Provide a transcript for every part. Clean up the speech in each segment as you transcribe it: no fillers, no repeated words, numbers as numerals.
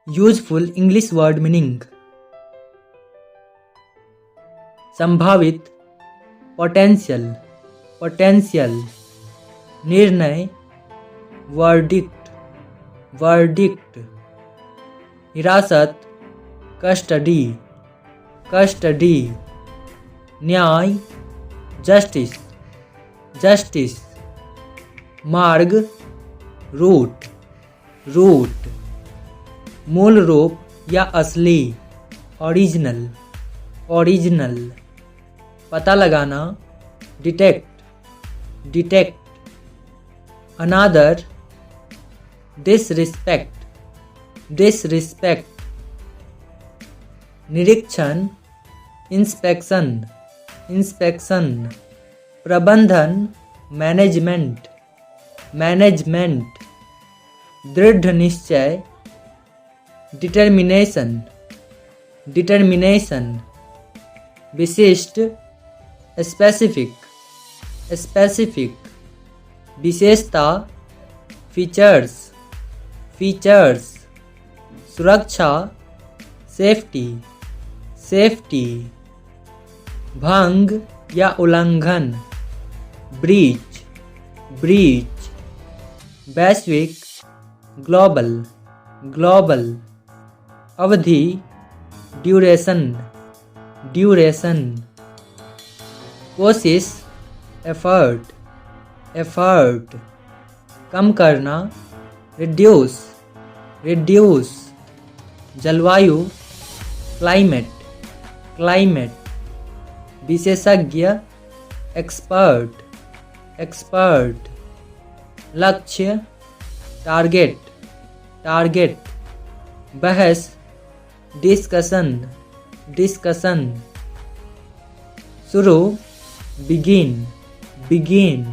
Useful English word meaning. संभावित potential potential. निर्णय verdict verdict. हिरासत कस्टडी कस्टडी। न्याय जस्टिस जस्टिस। मार्ग रूट रूट। मूल रूप या असली ओरिजिनल ओरिजिनल। पता लगाना डिटेक्ट डिटेक्ट। अनादर डिसरिस्पेक्ट डिसरिस्पेक्ट। निरीक्षण इंस्पेक्शन इंस्पेक्शन। प्रबंधन मैनेजमेंट मैनेजमेंट। दृढ़ निश्चय डिटर्मिनेशन डिटर्मिनेशन। विशिष्ट स्पेसिफिक स्पेसिफिक। विशेषता फीचर्स फीचर्स। सुरक्षा सेफ्टी सेफ्टी। भंग या उल्लंघन ब्रीच ब्रीच। वैश्विक ग्लोबल ग्लोबल। अवधि ड्यूरेशन ड्यूरेशन। कोशिश एफर्ट एफर्ट। कम करना रिड्यूस रिड्यूस। जलवायु क्लाइमेट क्लाइमेट। विशेषज्ञ एक्सपर्ट एक्सपर्ट। लक्ष्य टारगेट टारगेट। बहस डिस्कशन डिस्कशन। शुरू बिगिन बिगिन।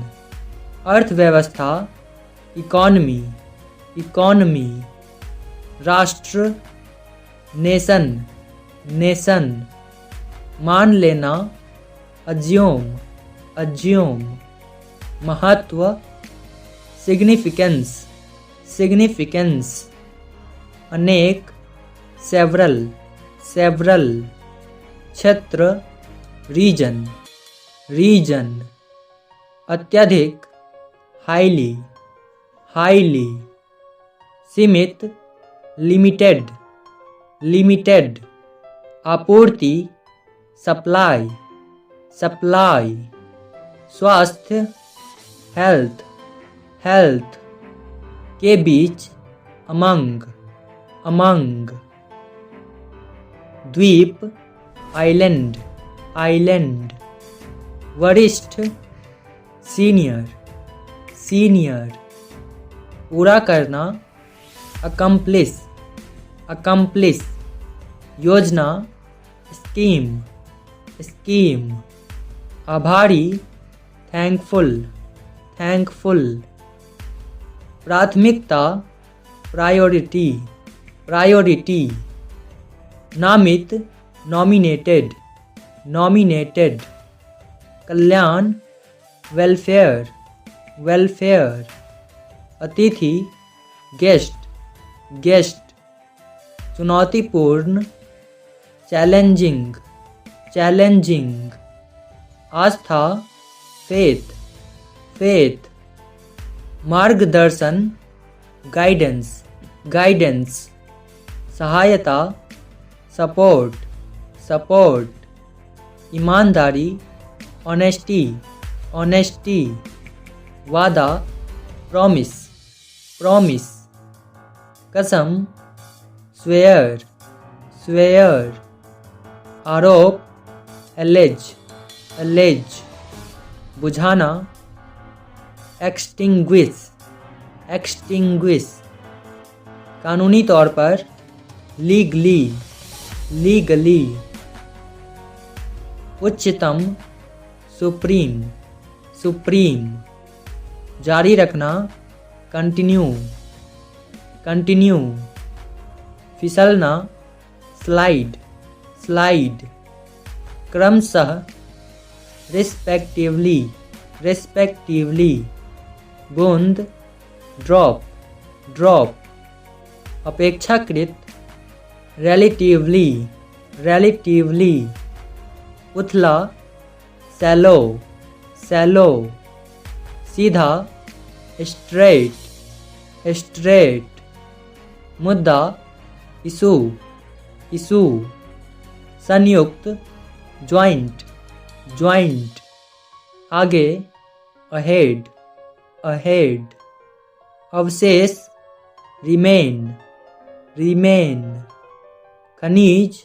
अर्थव्यवस्था इकॉनमी इकॉनमी। राष्ट्र नेशन नेशन। मान लेना अज्यूम अज्यूम। महत्व सिग्निफिकेंस सिग्निफिकेंस। अनेक सेवरल सेवरल। क्षेत्र रीजन रीजन। अत्यधिक हाईली हाईली। सीमित लिमिटेड लिमिटेड। आपूर्ति सप्लाई सप्लाई। स्वास्थ्य हेल्थ हेल्थ। के बीच अमंग अमंग। द्वीप आइलैंड आइलैंड। वरिष्ठ सीनियर सीनियर। पूरा करना अकम्प्लिश अकम्प्लिश। योजना स्कीम स्कीम। आभारी थैंकफुल थैंकफुल। प्राथमिकता प्रायोरिटी प्रायोरिटी। नामित नॉमिनेटेड नॉमिनेटेड। कल्याण वेलफेयर वेलफेयर। अतिथि गेस्ट गेस्ट। चुनौतीपूर्ण चैलेंजिंग चैलेंजिंग। आस्था फेथ फेथ। मार्गदर्शन गाइडेंस गाइडेंस। सहायता सपोर्ट सपोर्ट। ईमानदारी ऑनेस्टी ऑनेस्टी। वादा प्रॉमिस प्रॉमिस। कसम स्वेयर स्वेयर। आरोप एलेज एलेज। बुझाना एक्सटिंग्विश एक्सटिंग्विश। कानूनी तौर पर लीगली लीगली। उच्चतम सुप्रीम सुप्रीम। जारी रखना कंटिन्यू कंटिन्यू। फिसलना स्लाइड स्लाइड। क्रमशः रिस्पेक्टिवली रिस्पेक्टिवली। बूंद ड्रॉप ड्रॉप। अपेक्षाकृत relatively, relatively, उथला, shallow, shallow, सीधा, straight, straight, मुद्दा, issue, issue, संयुक्त, joint, joint, आगे, ahead, ahead, अवशेष, remain, remain, खनिज,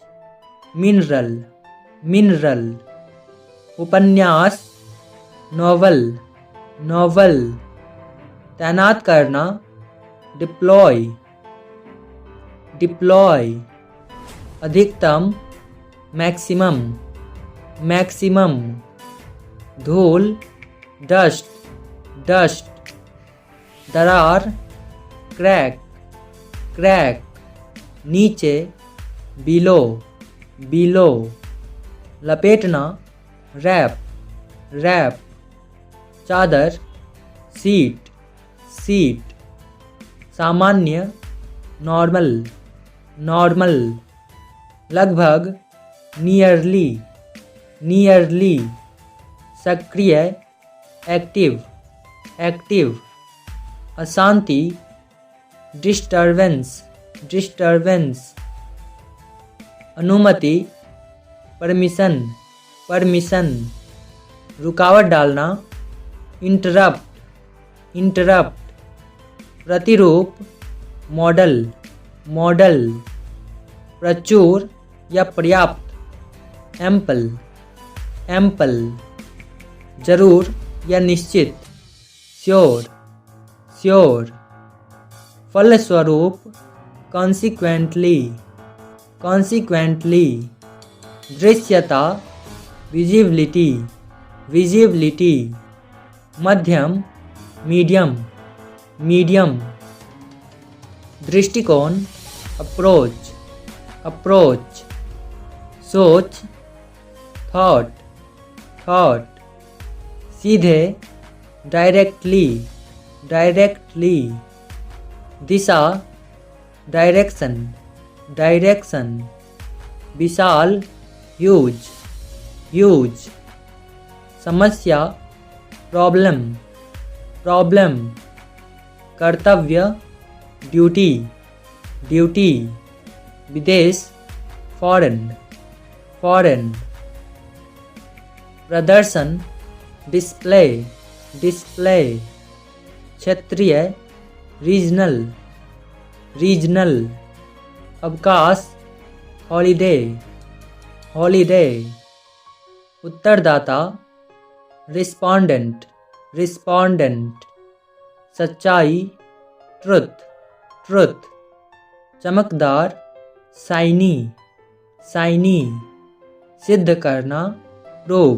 mineral, mineral, उपन्यास, novel, novel, तैनात करना, deploy, deploy, अधिकतम, maximum, maximum, धूल, dust, dust, दरार, crack, crack, नीचे, below, below, लपेटना, wrap, wrap, चादर, सीट, सीट, सामान्य, नॉर्मल, नॉर्मल, लगभग, नियरली, नियरली, सक्रिय, एक्टिव, एक्टिव, अशांति, डिस्टर्बेंस, डिस्टर्बेंस, अनुमति, परमिशन, परमिशन, रुकावट डालना, इंटरप्ट, इंटरप्ट, प्रतिरूप, मॉडल, मॉडल, प्रचुर या पर्याप्त, एम्पल, एम्पल, जरूर या निश्चित, श्योर, श्योर, फलस्वरूप, कॉन्सिक्वेंटली, कॉन्सिक्वेंटली, दृश्यता, विजिबिलिटी, विजिबिलिटी, मध्यम, मीडियम, मीडियम, दृष्टिकोण, अप्रोच, अप्रोच, सोच, थॉट, थॉट, सीधे, डायरेक्टली, डायरेक्टली, दिशा, डायरेक्शन, डायरेक्शन, विशाल, ह्यूज, ह्यूज, समस्या, प्रॉब्लम, प्रॉब्लम, कर्तव्य, ड्यूटी, ड्यूटी, विदेश, फॉरेन, फॉरेन, प्रदर्शन, डिस्प्ले, डिस्प्ले, क्षेत्रीय, रीजनल, रीजनल, अवकाश, हॉलिडे, हॉलिडे, उत्तरदाता, रिस्पोंडेंट, रिस्पोंडेंट, सच्चाई, ट्रुथ, ट्रुथ, चमकदार, शाइनी, शाइनी, सिद्ध करना, प्रूव,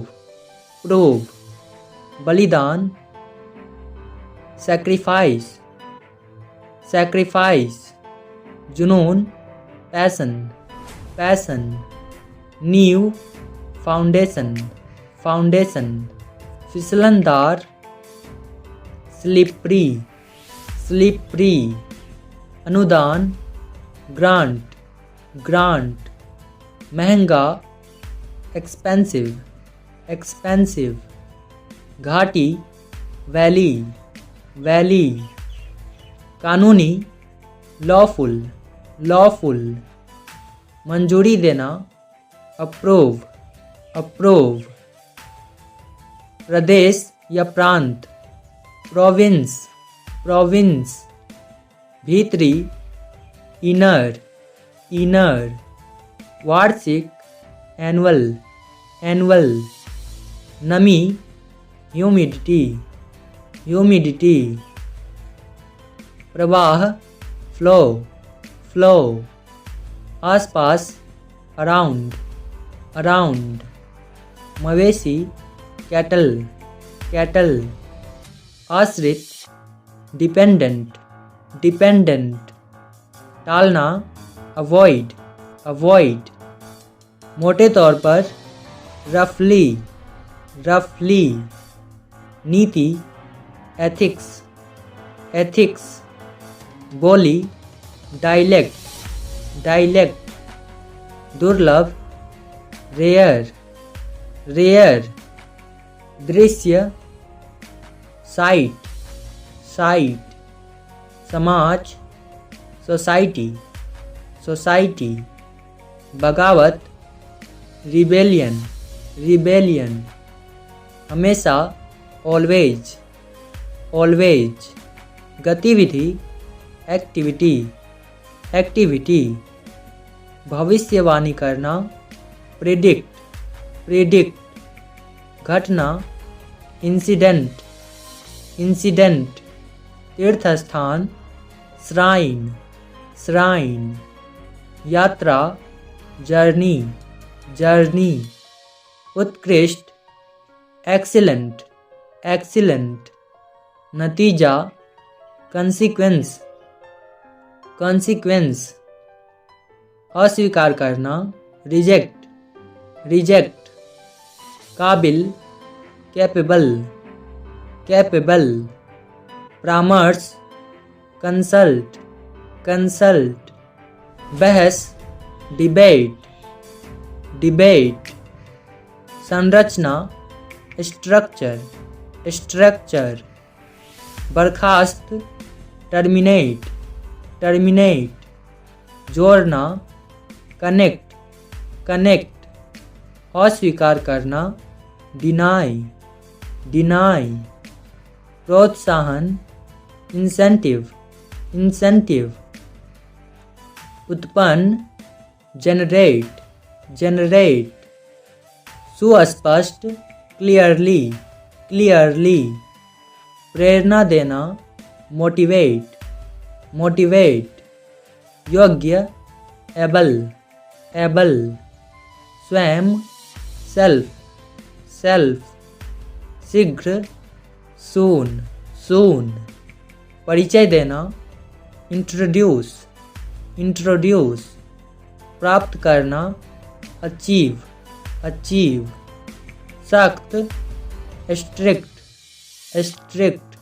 प्रूव, बलिदान, सैक्रिफाइस, सैक्रिफाइस, जुनून, पैशन, पैशन, नींव, फाउंडेशन, फाउंडेशन, फिसलनदार, स्लिपरी, स्लिपरी, अनुदान, ग्रांट, ग्रांट, महंगा, एक्सपेंसिव, एक्सपेंसिव, घाटी, वैली, वैली, कानूनी, लॉफुल, लॉफुल, मंजूरी देना, अप्रूव, अप्रूव, प्रदेश या प्रांत, प्रोविंस, प्रोविंस, भीतरी, इनर, इनर, वार्षिक, एनुअल, एनुअल, नमी, ह्यूमिडिटी, ह्यूमिडिटी, प्रवाह, फ्लो, फ्लो, आसपास, अराउंड, अराउंड, मवेशी, कैटल, कैटल, आश्रित, डिपेंडेंट, डिपेंडेंट, टालना, अवॉइड, अवॉइड, मोटे तौर पर, रफली, रफली, नीति, एथिक्स, एथिक्स, बोली, डायलेक्ट, डायलेक्ट, दुर्लभ, रेयर, रेयर। दृश्य, साइट, साइट। समाज, सोसाइटी, सोसाइटी। बगावत, रिबेलियन, रिबेलियन। हमेशा, ऑलवेज, ऑलवेज। गतिविधि, एक्टिविटी, एक्टिविटी। भविष्यवाणी करना, प्रिडिक्ट, प्रिडिक्ट। घटना, इंसिडेंट, इंसिडेंट। तीर्थस्थान, श्राइन, श्राइन। यात्रा, जर्नी, जर्नी। उत्कृष्ट, एक्सीलेंट, एक्सीलेंट। नतीजा, कंसीक्वेंस, कंसीक्वेंस। अस्वीकार करना, रिजेक्ट, रिजेक्ट। काबिल, कैपेबल, कैपेबल। परामर्श, कंसल्ट, कंसल्ट। बहस, डिबेट, डिबेट। संरचना, स्ट्रक्चर, स्ट्रक्चर। बर्खास्त, टर्मिनेट, टर्मिनेट। जोड़ना, कनेक्ट, कनेक्ट। अस्वीकार करना, डिनाई, डिनाई। प्रोत्साहन, इंसेंटिव, इंसेंटिव। उत्पन्न, जनरेट, जनरेट। सुस्पष्ट, क्लियरली, क्लियरली। प्रेरणा देना, मोटिवेट, मोटिवेट। योग्य, एबल, एबल। स्वयं, सेल्फ, सेल्फ। शीघ्र, सून, सून। परिचय देना, इंट्रोड्यूस, इंट्रोड्यूस। प्राप्त करना, अचीव, अचीव। सख्त, स्ट्रिक्ट, स्ट्रिक्ट।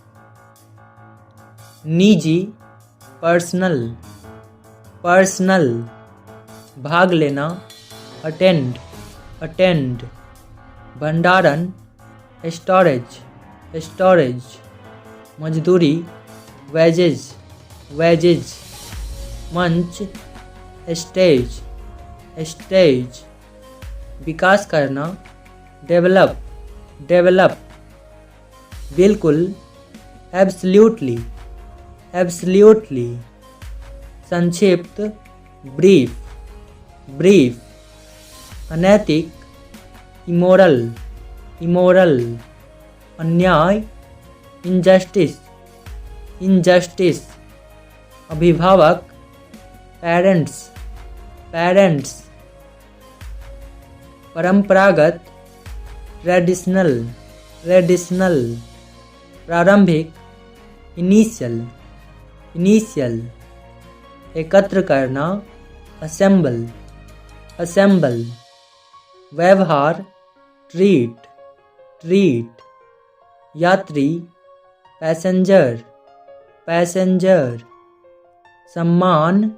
निजी, पर्सनल, पर्सनल। भाग लेना, अटेंड, अटेंड। भंडारण, स्टोरेज, स्टोरेज। मजदूरी, वेजेज, वेजेज। मंच, स्टेज, स्टेज। विकास करना, डेवलप, डेवलप। बिल्कुल, एब्सल्यूटली, एब्सल्यूटली। संक्षिप्त, ब्रीफ, ब्रीफ। अनैतिक, इमोरल, इमोरल। अन्याय, इनजस्टिस, इनजस्टिस। अभिभावक, पेरेंट्स, पेरेंट्स। परंपरागत, ट्रेडिशनल, ट्रेडिशनल। प्रारंभिक, इनिशियल, इनिशियल। एकत्र करना, असेंबल, असेंबल। व्यवहार, ट्रीट, ट्रीट। यात्री, पैसेंजर, पैसेंजर। सम्मान,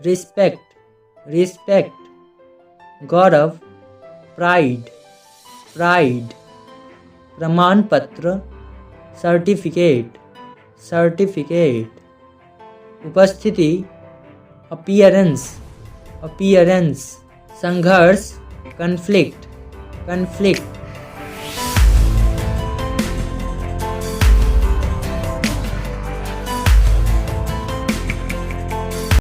रिस्पेक्ट, रिस्पेक्ट। गौरव, प्राइड, प्राइड। प्रमाण पत्र, सर्टिफिकेट, सर्टिफिकेट। उपस्थिति, अपीयरेंस, अपीयरेंस। संघर्ष, कन्फ्लिक्ट, कन्फ्लिक्ट।